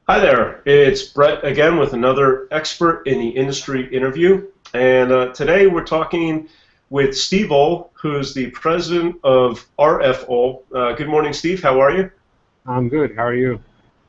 Hi there, it's Brett again with another expert in the industry interview. And today we're talking with Steve Ohl, who's the president of RF Ohl. Good morning, Steve. How are you? I'm good. How are you?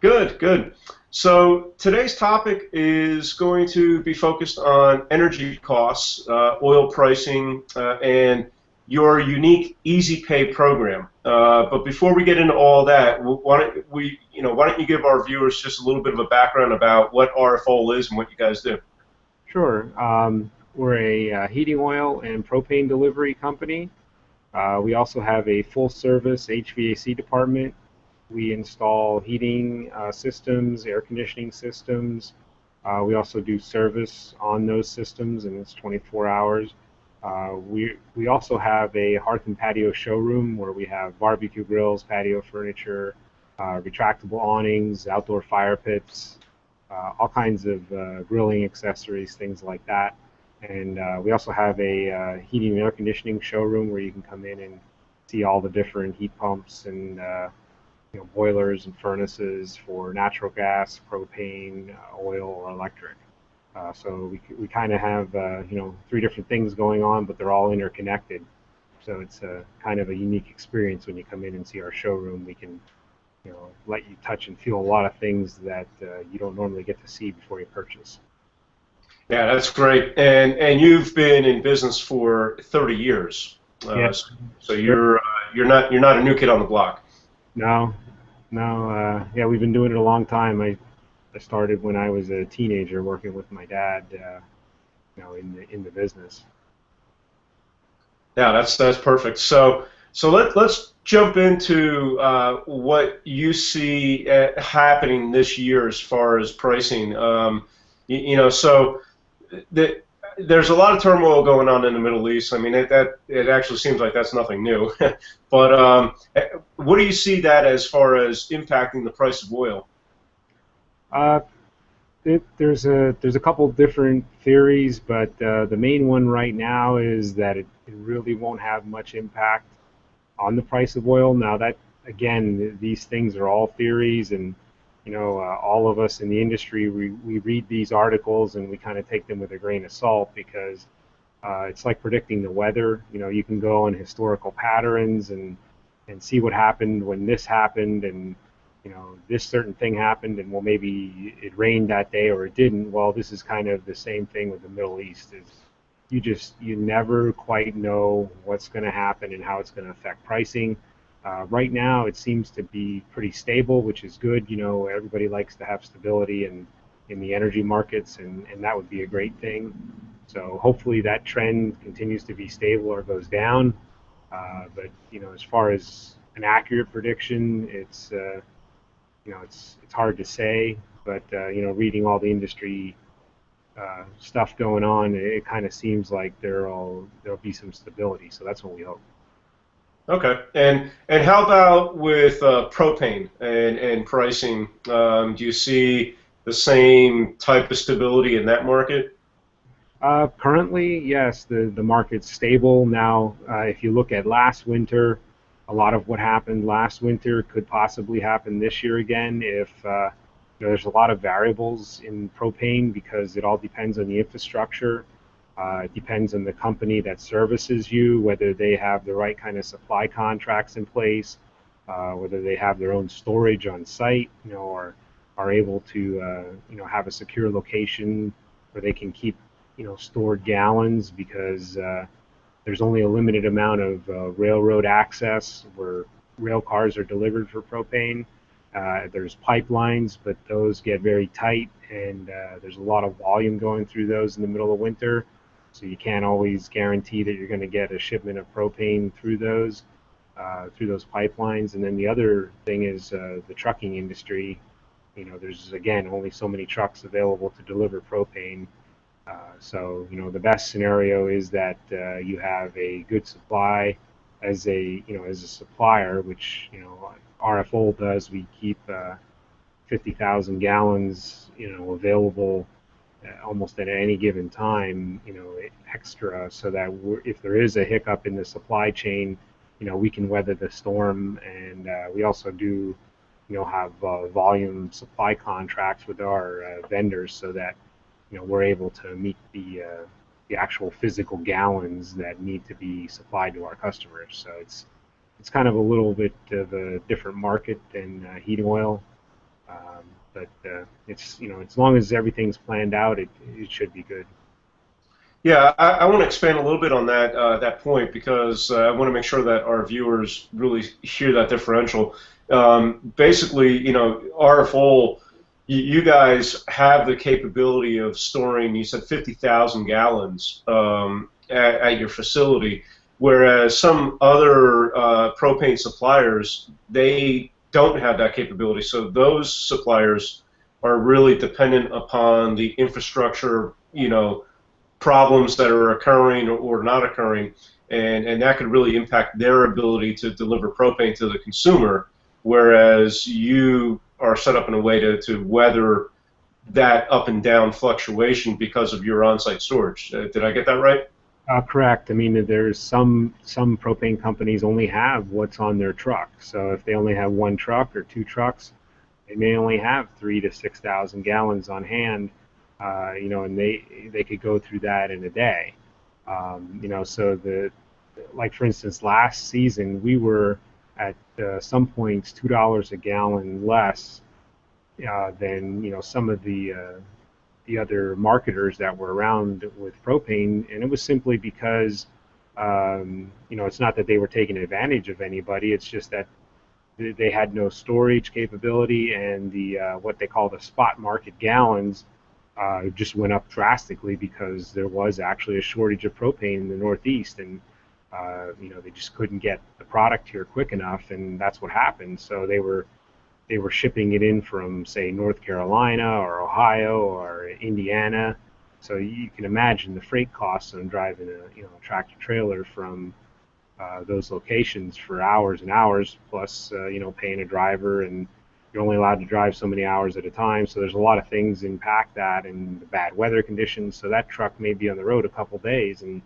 Good, good. So today's topic is going to be focused on energy costs, oil pricing, and your unique Easy Pay program. But before we get into all that, why don't you give our viewers just a little bit of a background about what RFOL is and what you guys do? Sure. We're a heating oil and propane delivery company. We also have a full service HVAC department. We install heating systems, air conditioning systems. We also do service on those systems, and it's 24 hours. We also have a hearth and patio showroom where we have barbecue grills, patio furniture, retractable awnings, outdoor fire pits, all kinds of grilling accessories, things like that. And we also have a heating and air conditioning showroom where you can come in and see all the different heat pumps and boilers and furnaces for natural gas, propane, oil, or electric. So we kind of have three different things going on, but they're all interconnected. So it's kind of a unique experience when you come in and see our showroom. We can let you touch and feel a lot of things that you don't normally get to see before you purchase. Yeah, that's great. And you've been in business for 30 years. Yeah, So sure. you're not a new kid on the block. No, no. Yeah, we've been doing it a long time. I started when I was a teenager working with my dad, in the business. Yeah, that's perfect. So let's jump into what you see happening this year as far as pricing. So the, there's a lot of turmoil going on in the Middle East. I mean, it actually seems like that's nothing new. But what do you see that as far as impacting the price of oil? Uh, there's a couple different theories, but the main one right now is that it really won't have much impact on the price of oil. Now that again, these things are all theories, and all of us in the industry, we read these articles and we kind of take them with a grain of salt because it's like predicting the weather. You can go on historical patterns and see what happened when this happened, and this certain thing happened, and well, maybe it rained that day or it didn't. Well, this is kind of the same thing with the Middle East. Is you never quite know what's going to happen and how it's going to affect pricing. Right now, it seems to be pretty stable, which is good. Everybody likes to have stability in the energy markets, and that would be a great thing. So hopefully that trend continues to be stable or goes down. But as far as an accurate prediction, it's hard to say. But reading all the industry stuff going on, it kind of seems like there'll be some stability. So that's what we hope. Okay. And how about with propane and pricing? Do you see the same type of stability in that market? Currently, yes, the market's stable now. If you look at last winter, a lot of what happened last winter could possibly happen this year again if there's a lot of variables in propane because it all depends on the infrastructure. It depends on the company that services you, whether they have the right kind of supply contracts in place, whether they have their own storage on site, or are able to, have a secure location where they can keep, stored gallons because there's only a limited amount of railroad access where rail cars are delivered for propane. There's pipelines, but those get very tight, and there's a lot of volume going through those in the middle of winter. So you can't always guarantee that you're going to get a shipment of propane through those pipelines. And then the other thing is the trucking industry. There's again only so many trucks available to deliver propane. So the best scenario is that you have a good supply as a supplier, which RF Ohl does. We keep 50,000 gallons available almost at any given time, extra, so that if there is a hiccup in the supply chain, we can weather the storm. And we also do have volume supply contracts with our vendors so that we're able to meet the actual physical gallons that need to be supplied to our customers. So it's kind of a little bit of a different market than heating oil, but it's as long as everything's planned out, it should be good. Yeah, I want to expand a little bit on that point because I want to make sure that our viewers really hear that differential. Basically, RF Ohl, you guys have the capability of storing, you said 50,000 gallons at your facility, whereas some other propane suppliers, they don't have that capability. So those suppliers are really dependent upon the infrastructure, problems that are occurring or not occurring, and that could really impact their ability to deliver propane to the consumer, whereas you are set up in a way to weather that up and down fluctuation because of your on-site storage. Did I get that right? Correct. I mean, there's some propane companies only have what's on their truck. So if they only have one truck or two trucks, they may only have 3 to 6,000 gallons on hand, and they could go through that in a day. So like for instance, last season we were at some points $2 a gallon less than some of the other marketers that were around with propane, and it was simply because it's not that they were taking advantage of anybody. It's just that they had no storage capability, and the what they call the spot market gallons just went up drastically because there was actually a shortage of propane in the Northeast, and they just couldn't get the product here quick enough, and that's what happened. So they were shipping it in from, say, North Carolina or Ohio or Indiana. So you can imagine the freight costs on driving a tractor trailer from those locations for hours and hours, plus paying a driver, and you're only allowed to drive so many hours at a time. So there's a lot of things impact that, and the bad weather conditions. So that truck may be on the road a couple days, and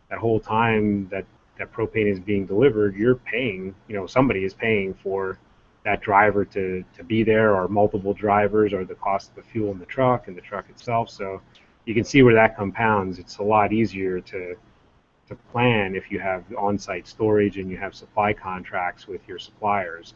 that whole time that propane is being delivered, you're paying. Somebody is paying for that driver to be there, or multiple drivers, or the cost of the fuel in the truck and the truck itself. So you can see where that compounds. It's a lot easier to plan if you have on-site storage and you have supply contracts with your suppliers.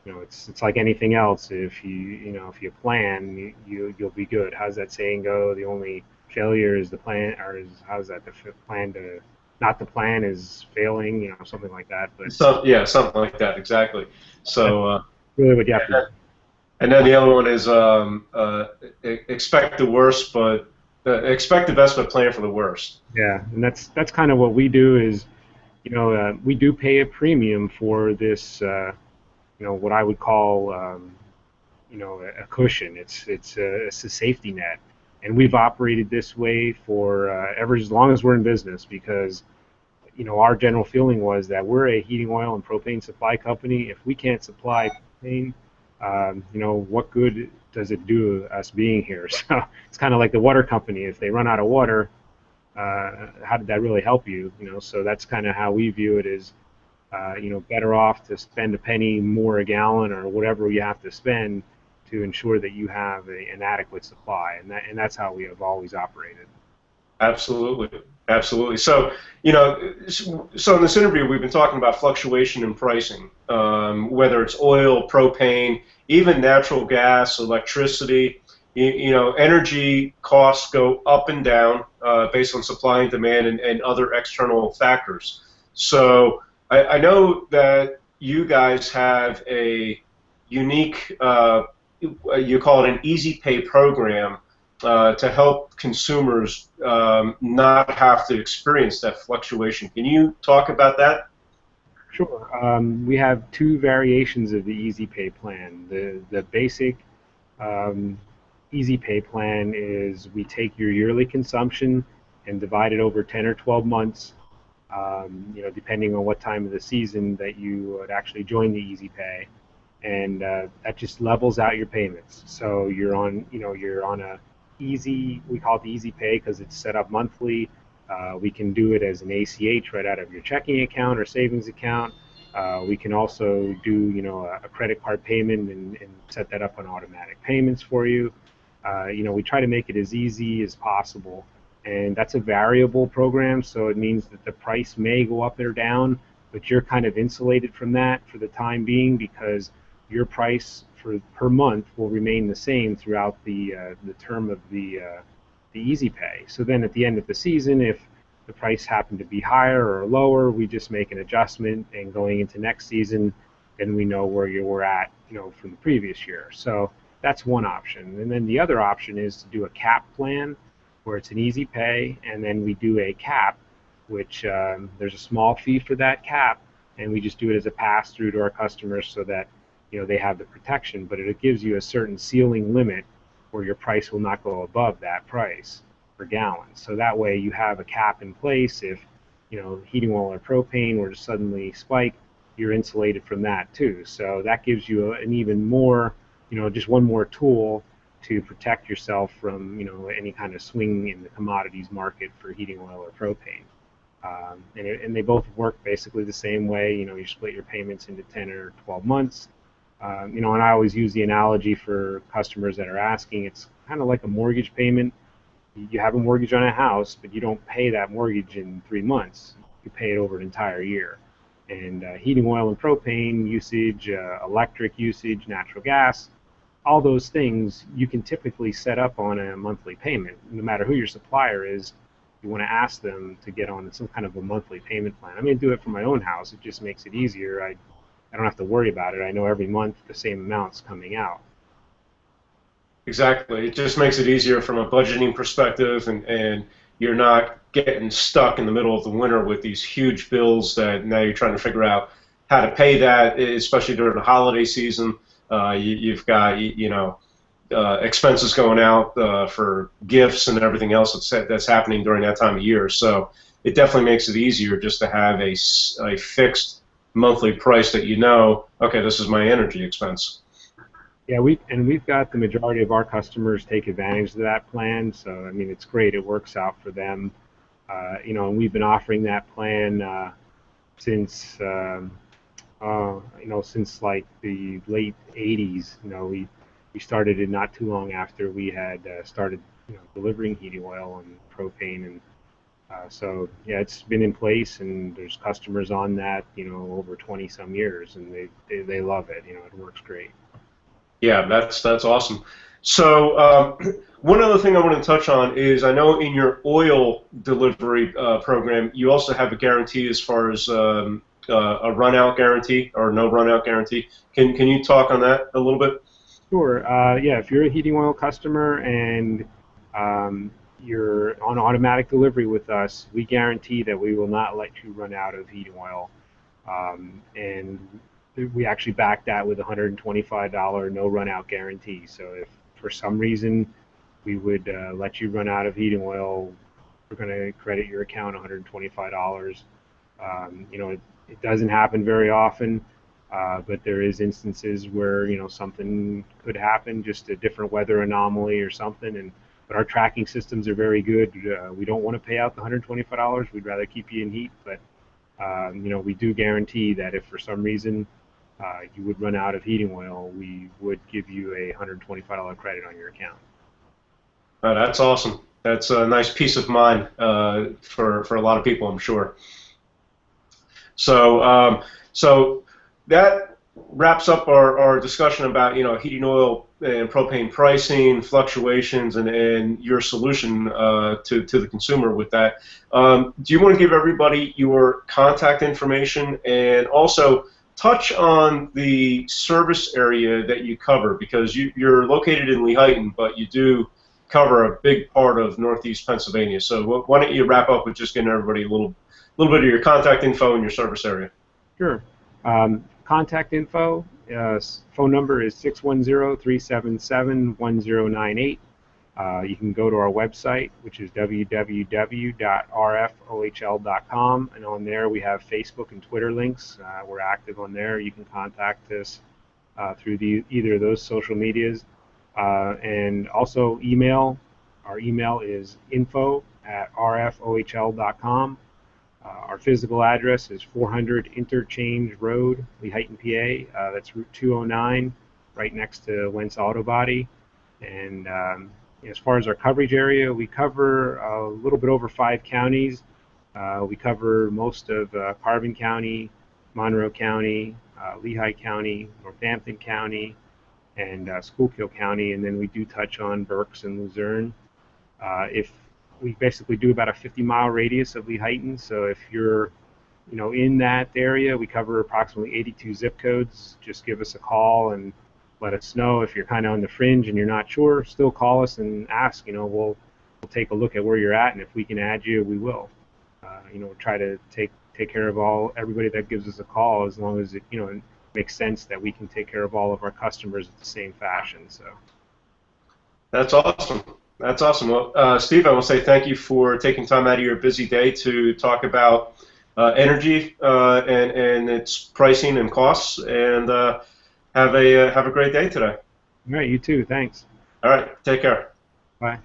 It's like anything else. If you plan, you'll be good. How's that saying go? The only failure is the plan, or how's that, the plan to not the plan is failing, something like that. But Yeah, something like that, exactly. that's So, really what you have to do. and then the other one is expect the worst, but expect the best, but plan for the worst. Yeah, and that's kind of what we do. Is we do pay a premium for this. What I would call a cushion. It's a safety net, and we've operated this way for ever as long as we're in business, because our general feeling was that we're a heating oil and propane supply company. If we can't supply propane, what good does it do us being here? So it's kind of like the water company. If they run out of water, how did that really help you? So that's kind of how we view it. Is better off to spend a penny more a gallon or whatever you have to spend to ensure that you have an adequate supply, and that's how we have always operated. Absolutely, absolutely. So, so in this interview, we've been talking about fluctuation in pricing, whether it's oil, propane, even natural gas, electricity. Energy costs go up and down based on supply and demand and other external factors. So, I know that you guys have a unique, you call it an easy pay program to help consumers not have to experience that fluctuation. Can you talk about that? Sure. We have two variations of the Easy Pay plan. The basic um, Easy Pay plan is we take your yearly consumption and divide it over 10 or 12 months, depending on what time of the season that you would actually join the Easy Pay, and that just levels out your payments. So you're on a easy. We call it the Easy Pay because it's set up monthly. We can do it as an ACH right out of your checking account or savings account. We can also do, a credit card payment and set that up on automatic payments for you. We try to make it as easy as possible, and that's a variable program, so it means that the price may go up or down, but you're kind of insulated from that for the time being because your price per month will remain the same throughout the term of the Easy Pay. So then at the end of the season, if the price happened to be higher or lower, we just make an adjustment, and going into next season, then we know where you were at, from the previous year. So that's one option. And then the other option is to do a cap plan, where it's an easy pay, and then we do a cap, which there's a small fee for that cap, and we just do it as a pass through to our customers so that they have the protection. But it gives you a certain ceiling limit where your price will not go above that price per gallon. So that way you have a cap in place. If heating oil or propane were to suddenly spike, you're insulated from that too. So that gives you an even more, just one more tool to protect yourself from any kind of swing in the commodities market for heating oil or propane. And they both work basically the same way. You split your payments into 10 or 12 months. And I always use the analogy for customers that are asking, it's kind of like a mortgage payment. You have a mortgage on a house, but you don't pay that mortgage in 3 months. You pay it over an entire year. And heating oil and propane usage, electric usage, natural gas, all those things you can typically set up on a monthly payment. No matter who your supplier is, you want to ask them to get on some kind of a monthly payment plan. I mean, I do it for my own house. It just makes it easier. I don't have to worry about it. I know every month the same amount's coming out. Exactly. It just makes it easier from a budgeting perspective, and you're not getting stuck in the middle of the winter with these huge bills that now you're trying to figure out how to pay that, especially during the holiday season. You've got expenses going out for gifts and everything else that's happening during that time of year. So it definitely makes it easier just to have a fixed monthly price that okay, this is my energy expense. Yeah, we've got the majority of our customers take advantage of that plan. So I mean, it's great. It works out for them. And we've been offering that plan since since like the late '80s. We started it not too long after we had started delivering heating oil and propane, and so yeah, it's been in place, and there's customers on that over 20 some years, and they love it. It works great. Yeah, that's awesome. So one other thing I want to touch on is I know in your oil delivery program you also have a guarantee as far as a run-out guarantee or no run-out guarantee. Can you talk on that a little bit? Sure. Yeah, if you're a heating oil customer and you're on automatic delivery with us, we guarantee that we will not let you run out of heating oil. And we actually back that with a $125 no run out guarantee. So if for some reason we would let you run out of heating oil, we're going to credit your account $125. It doesn't happen very often, but there is instances where something could happen, just a different weather anomaly or something. But our tracking systems are very good. We don't want to pay out the $125. We'd rather keep you in heat, but we do guarantee that if for some reason you would run out of heating oil, we would give you a $125 credit on your account. That's awesome. That's a nice peace of mind for a lot of people, I'm sure. So so that wraps up our discussion about heating oil and propane pricing fluctuations and your solution to the consumer with that. Do you want to give everybody your contact information and also touch on the service area that you cover, because you're located in Lehigh, but you do cover a big part of Northeast Pennsylvania. So why don't you wrap up with just getting everybody a little bit of your contact info and your service area? Sure. Contact info, phone number is 610-377-1098. You can go to our website, which is www.rfohl.com, and on there we have Facebook and Twitter links. We're active on there. You can contact us through either of those social medias, and also email. Our email is info@rfohl.com. Our physical address is 400 Interchange Road, Lehigh, PA. That's Route 209, right next to Wentz Auto Body. And as far as our coverage area, we cover a little bit over 5 counties. We cover most of Carbon County, Monroe County, Lehigh County, Northampton County, and Schuylkill County, and then we do touch on Berks and Luzerne. If we basically do about a 50-mile radius of Lehighton, so if you're in that area, we cover approximately 82 zip codes. Just give us a call and let us know. If you're kind of on the fringe and you're not sure, still call us and ask. We'll take a look at where you're at, and if we can add you, we will. Try to take care of everybody that gives us a call, as long as it makes sense that we can take care of all of our customers at the same fashion. So That's awesome. That's awesome. Well, Steve, I will say thank you for taking time out of your busy day to talk about energy and its pricing and costs. And have a great day today. all right, you too. Thanks. All right, take care. Bye.